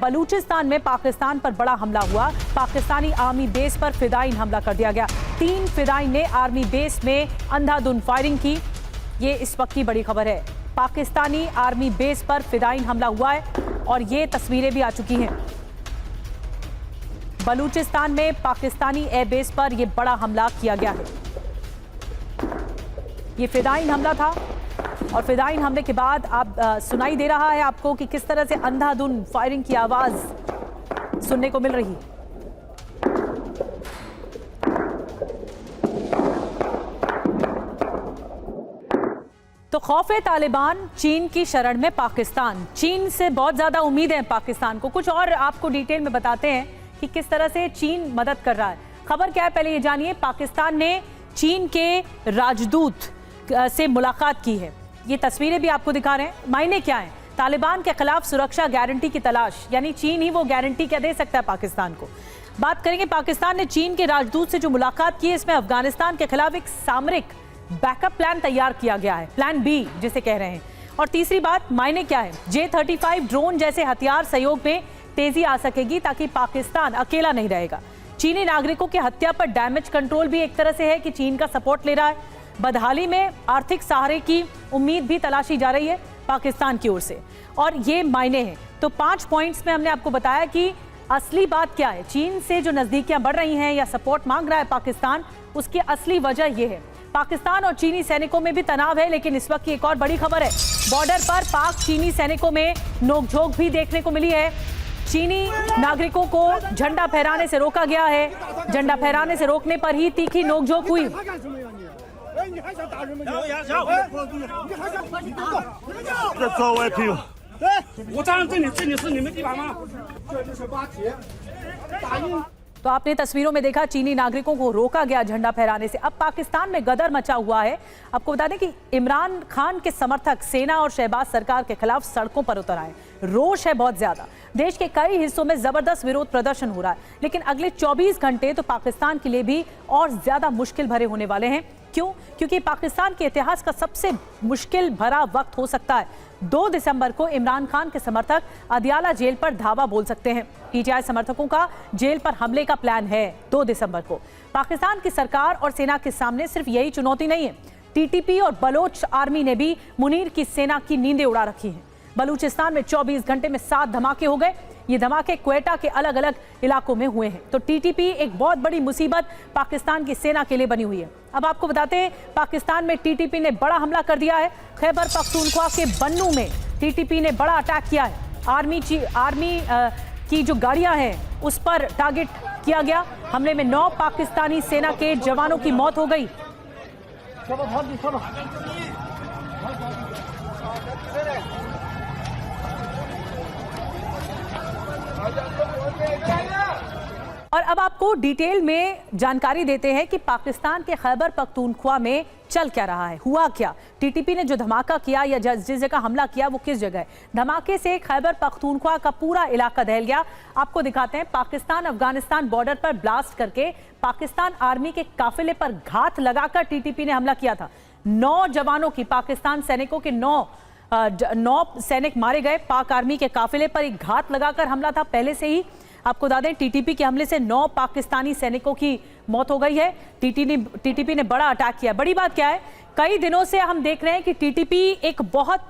बलूचिस्तान में पाकिस्तान पर बड़ा हमला हुआ। पाकिस्तानी आर्मी बेस पर फिदाइन हमला कर दिया गया। 3 फिदाइन ने आर्मी बेस में अंधाधुंध फायरिंग की। ये इस वक्त की बड़ी खबर है। पाकिस्तानी आर्मी बेस पर फिदाइन हमला हुआ है और ये तस्वीरें भी आ चुकी हैं। बलूचिस्तान में पाकिस्तानी एयर बेस पर यह बड़ा हमला किया गया है। ये फिदाइन हमला था और फिदाइन हमले के बाद आप सुनाई दे रहा है आपको कि किस तरह से अंधाधुंध फायरिंग की आवाज सुनने को मिल रही है। तो खौफे तालिबान, चीन की शरण में पाकिस्तान। चीन से बहुत ज्यादा उम्मीद है पाकिस्तान को। कुछ और आपको डिटेल में बताते हैं कि किस तरह से चीन मदद कर रहा है। खबर क्या है पहले ये जानिए। पाकिस्तान ने चीन के राजदूत से मुलाकात की है। ये तस्वीरें भी आपको दिखा रहे हैं। मायने क्या है? तालिबान के खिलाफ सुरक्षा गारंटी की तलाश, यानी चीन ही वो गारंटी क्या दे सकता है पाकिस्तान को। बात करेंगे पाकिस्तान ने चीन के राजदूत से जो मुलाकात की है, इसमें अफगानिस्तान के खिलाफ एक सामरिक बैकअप प्लान तैयार किया गया है, प्लान बी जिसे कह रहे हैं। और तीसरी बात, मायने क्या है? J-35 ड्रोन जैसे हथियार सहयोग में तेजी आ सकेगी ताकि पाकिस्तान अकेला नहीं रहेगा। चीनी नागरिकों की हत्या पर डैमेज कंट्रोल भी एक तरह से है कि चीन का सपोर्ट ले रहा है। बदहाली में आर्थिक सहारे की उम्मीद भी तलाशी जा रही है पाकिस्तान की ओर से, और ये मायने हैं। तो 5 पॉइंट्स में हमने आपको बताया कि असली बात क्या है। चीन से जो नजदीकियां बढ़ रही हैं या सपोर्ट मांग रहा है पाकिस्तान, उसकी असली वजह यह है। पाकिस्तान और चीनी सैनिकों में भी तनाव है, लेकिन इस वक्त की एक और बड़ी खबर है। बॉर्डर पर पाक चीनी सैनिकों में नोकझोंक भी देखने को मिली है। चीनी नागरिकों को झंडा फहराने से रोका गया है। झंडा फहराने से रोकने पर ही तीखी नोकझोंक हुई। तो आपने तस्वीरों में देखा चीनी नागरिकों को रोका गया झंडा फहराने से। अब पाकिस्तान में गदर मचा हुआ है। आपको बता दें कि इमरान खान के समर्थक सेना और शहबाज सरकार के खिलाफ सड़कों पर उतर आए। रोष है बहुत ज्यादा। देश के कई हिस्सों में जबरदस्त विरोध प्रदर्शन हो रहा है, लेकिन अगले 24 घंटे तो पाकिस्तान के लिए भी और ज्यादा मुश्किल भरे होने वाले हैं। क्यों? क्योंकि पाकिस्तान के इतिहास का सबसे मुश्किल भरा वक्त हो सकता है। 2 दिसंबर को इमरान खान के समर्थक अदियाला जेल पर धावा बोल सकते हैं। पीटीआई समर्थकों का जेल पर हमले का प्लान है 2 दिसंबर को। पाकिस्तान की सरकार और सेना के सामने सिर्फ यही चुनौती नहीं है। टीटीपी और बलोच आर्मी ने भी मुनीर की सेना की नींदें उड़ा रखी हैं। बलूचिस्तान में 24 घंटे में 7 धमाके हो गए। ये धमाके क्वेटा के अलग अलग इलाकों में हुए हैं। तो टीटीपी एक बहुत बड़ी मुसीबत पाकिस्तान की सेना के लिए बनी हुई है। अब आपको बताते हैं, पाकिस्तान में टीटीपी ने बड़ा हमला कर दिया है। खैबर पख्तूनख्वा के बन्नू में टीटीपी ने बड़ा अटैक किया है। आर्मी की जो गाड़ियां हैं उस पर टारगेट किया गया। हमले में 9 पाकिस्तानी सेना के जवानों की मौत हो गई। और अब आपको डिटेल में जानकारी देते हैं कि पाकिस्तान के खैबर पख्तूनख्वा में चल क्या रहा है, हुआ क्या। टीटीपी ने जो धमाका किया या जिस जगह हमला किया वो किस जगह है। धमाके से खैबर पख्तूनख्वा का पूरा इलाका दहल गया। आपको दिखाते हैं। पाकिस्तान अफगानिस्तान बॉर्डर पर ब्लास्ट करके पाकिस्तान आर्मी के काफिले पर घात लगाकर टीटीपी ने हमला किया था। 9 जवानों की, पाकिस्तान सैनिकों के 9 सैनिक मारे गए। पाक आर्मी के काफिले पर एक घात लगाकर हमला था। पहले से ही आपको बता दें, टीटीपी के हमले से 9 पाकिस्तानी सैनिकों की मौत हो गई है। टीटीपी ने बड़ा अटैक किया। बड़ी बात क्या है, कई दिनों से हम देख रहे हैं कि टीटीपी एक बहुत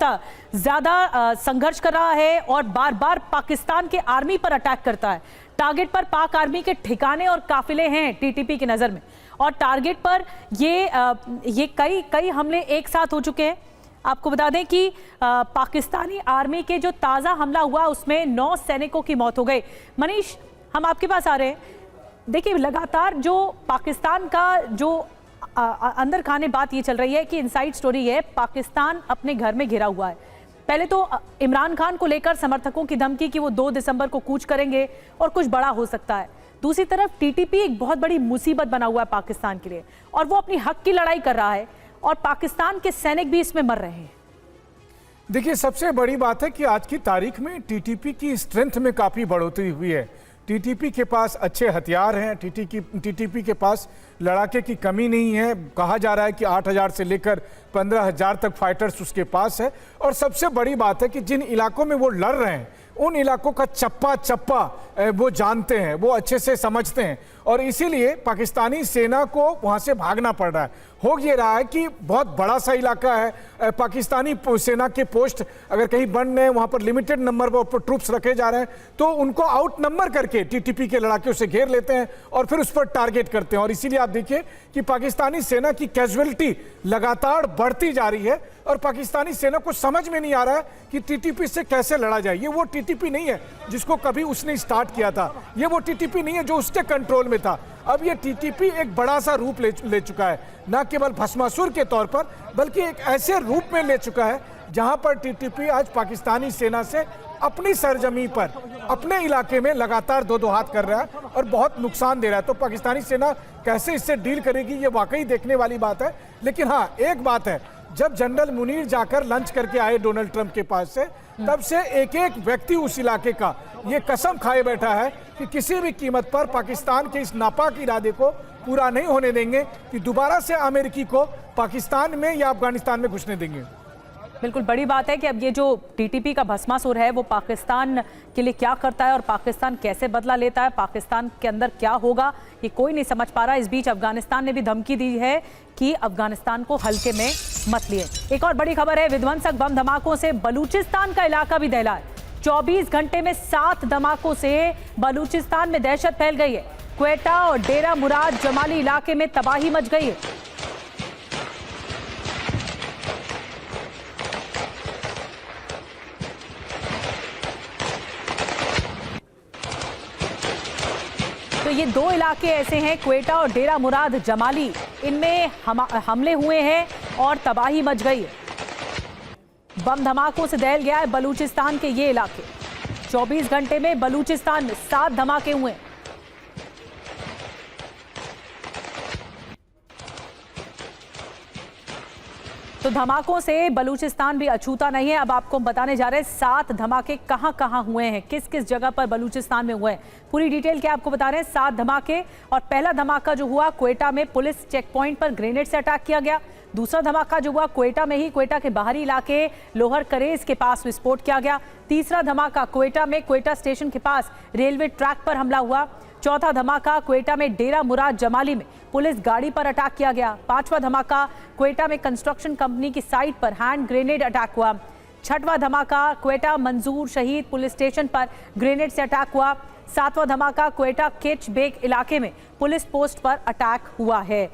ज्यादा संघर्ष कर रहा है और बार बार पाकिस्तान के आर्मी पर अटैक करता है। टारगेट पर पाक आर्मी के ठिकाने और काफिले हैं टीटीपी की नजर में, और टारगेट पर ये कई हमले एक साथ हो चुके हैं। आपको बता दें कि पाकिस्तानी आर्मी के जो ताज़ा हमला हुआ उसमें 9 सैनिकों की मौत हो गई। मनीष, हम आपके पास आ रहे हैं। देखिए, लगातार जो पाकिस्तान का जो अंदर खाने बात ये चल रही है कि इनसाइड स्टोरी है, पाकिस्तान अपने घर में घिरा हुआ है। पहले तो इमरान खान को लेकर समर्थकों की धमकी कि वो 2 दिसंबर को कूच करेंगे और कुछ बड़ा हो सकता है। दूसरी तरफ टीटीपी एक बहुत बड़ी मुसीबत बना हुआ है पाकिस्तान के लिए, और वो अपनी हक की लड़ाई कर रहा है, और पाकिस्तान के सैनिक भी इसमें मर रहे हैं। देखिए, सबसे बड़ी बात है कि आज की तारीख में टीटीपी की स्ट्रेंथ में काफ़ी बढ़ोतरी हुई है। टीटीपी के पास अच्छे हथियार हैं। टीटीपी के पास लड़ाके की कमी नहीं है। कहा जा रहा है कि 8,000 से लेकर 15,000 तक फाइटर्स उसके पास है। और सबसे बड़ी बात है कि जिन इलाकों में वो लड़ रहे हैं उन इलाकों का चप्पा चप्पा वो जानते हैं, वो अच्छे से समझते हैं और इसीलिए पाकिस्तानी सेना को वहां से भागना पड़ रहा है। हो ये रहा है कि बहुत बड़ा सा इलाका है, पाकिस्तानी सेना के पोस्ट अगर कहीं बन रहे हैं, वहां पर लिमिटेड नंबर पर ट्रूप्स रखे जा रहे हैं, तो उनको आउट नंबर करके टीटीपी के लड़ाके उसे घेर लेते हैं और फिर उस पर टारगेट करते हैं। और इसीलिए आप देखिए कि पाकिस्तानी सेना की कैजुअलिटी लगातार बढ़ती जा रही है और पाकिस्तानी सेना को समझ में नहीं आ रहा है कि टीटीपी से कैसे लड़ा जाए। ये वो टीटीपी नहीं है जिसको कभी उसने स्टार्ट किया था, ये वो टीटीपी नहीं है जो उसके कंट्रोल में था। अब ये टीटीपी एक बड़ा सा रूप ले चुका है, न केवल भस्मासुर के तौर पर बल्कि एक ऐसे रूप में ले चुका है जहां पर टीटीपी आज पाकिस्तानी सेना से अपनी सरजमी पर, अपने इलाके में लगातार दो हाथ कर रहा है और बहुत नुकसान दे रहा है। तो पाकिस्तानी सेना कैसे इससे डील करेगी, ये वाकई देखने वाली बात है। लेकिन हाँ, एक बात है, जब जनरल मुनीर जाकर लंच करके आए डोनाल्ड ट्रंप के पास से, तब से एक एक व्यक्ति उस इलाके का ये कसम खाए बैठा है कि किसी भी कीमत पर पाकिस्तान के इस नापाक इरादे को पूरा नहीं होने देंगे कि दोबारा से अमेरिकी को पाकिस्तान में या अफगानिस्तान में घुसने देंगे। बिल्कुल बड़ी बात है कि अब ये जो टीटीपी का भस्मासुर है वो पाकिस्तान के लिए क्या करता है और पाकिस्तान कैसे बदला लेता है, पाकिस्तान के अंदर क्या होगा, ये कोई नहीं समझ पा रहा। इस बीच अफगानिस्तान ने भी धमकी दी है कि अफगानिस्तान को हल्के में मत लिए। एक और बड़ी खबर है, विध्वंसक बम धमाकों से बलूचिस्तान का इलाका भी दहला है। 24 घंटे में 7 धमाकों से बलूचिस्तान में दहशत फैल गई है। क्वेटा और डेरा मुराद जमाली इलाके में तबाही मच गई है। तो ये दो इलाके ऐसे हैं, क्वेटा और डेरा मुराद जमाली, इनमें हमले हुए हैं और तबाही मच गई है। बम धमाकों से दहल गया है बलूचिस्तान के ये इलाके। 24 घंटे में बलूचिस्तान में 7 धमाके हुए। तो धमाकों से बलूचिस्तान भी अछूता नहीं है। अब आपको बताने जा रहे हैं 7 धमाके कहां कहां हुए हैं, किस किस जगह पर बलूचिस्तान में हुए हैं। पूरी डिटेल क्या आपको बता रहे हैं। 7 धमाके, और पहला धमाका जो हुआ क्वेटा में पुलिस चेक पॉइंट पर ग्रेनेड से अटैक किया गया। दूसरा धमाका जो हुआ क्वेटा में ही, क्वेटा के बाहरी इलाके लोहर करेज के पास विस्फोट किया गया। तीसरा धमाका क्वेटा में, क्वेटा स्टेशन के पास रेलवे ट्रैक पर हमला हुआ। चौथा धमाका क्वेटा में डेरा मुराद जमाली में पुलिस गाड़ी पर अटैक किया गया। 5वां धमाका क्वेटा में कंस्ट्रक्शन कंपनी की साइट पर हैंड ग्रेनेड अटैक हुआ। 6वां धमाका क्वेटा मंजूर शहीद पुलिस स्टेशन पर ग्रेनेड से अटैक हुआ। 7वां धमाका क्वेटा केच बेग इलाके में पुलिस पोस्ट पर अटैक हुआ है।